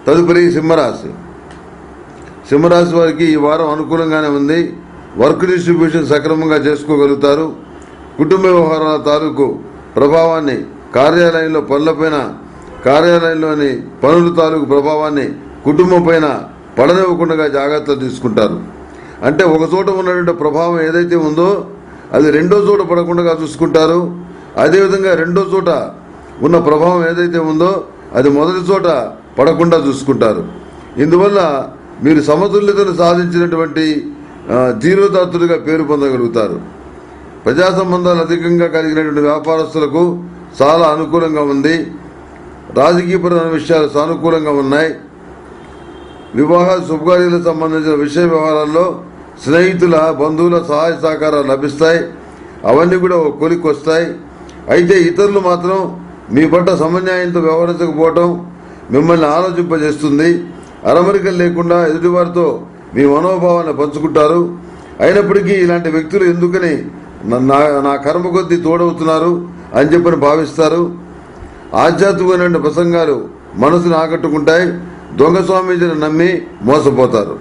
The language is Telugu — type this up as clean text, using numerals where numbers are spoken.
తదుపరి సింహరాశి. సింహరాశి వారికి ఈ వారం అనుకూలంగానే ఉంది. వర్క్ డిస్ట్రిబ్యూషన్ సక్రమంగా చేసుకోగలుగుతారు. కుటుంబ వ్యవహారాల తాలూకు ప్రభావాన్ని కార్యాలయంలోని పనుల తాలూకు ప్రభావాన్ని కుటుంబం పైన పడనివ్వకుండా జాగ్రత్తలు తీసుకుంటారు. అంటే ఒక చోట ఉన్నటువంటి ప్రభావం ఏదైతే ఉందో అది రెండో చోట పడకుండా చూసుకుంటారు. అదేవిధంగా రెండో చోట ఉన్న ప్రభావం ఏదైతే ఉందో అది మొదటి చోట పడకుండా చూసుకుంటారు. ఇందువల్ల మీరు సమతుల్యతను సాధించినటువంటి జీరోదాత్తులుగా పేరు పొందగలుగుతారు. ప్రజా సంబంధాలు అధికంగా కలిగినటువంటి వ్యాపారస్తులకు చాలా అనుకూలంగా ఉంది. రాజకీయపరమైన విషయాలు సానుకూలంగా ఉన్నాయి. వివాహ శుభకార్యాలకు సంబంధించిన విషయ వ్యవహారాల్లో స్నేహితుల బంధువుల సహాయ సహకారాలు లభిస్తాయి. అవన్నీ కూడా ఒక కొలికి వస్తాయి. అయితే ఇతరులు మాత్రం మీ పట్ల సమన్యాయంతో వ్యవహరించకపోవటం మిమ్మల్ని ఆలోచింపజేస్తుంది. అరమరికలు లేకుండా ఎదుటివారితో మీ మనోభావాన్ని పంచుకుంటారు. అయినప్పటికీ ఇలాంటి వ్యక్తులు ఎందుకని నా కర్మ కొద్దీ తోడవుతున్నారు అని చెప్పని భావిస్తారు. ఆధ్యాత్మికమైన ప్రసంగాలు మనసును ఆకట్టుకుంటాయి. దొంగ స్వామీజీని నమ్మి మోసపోతారు.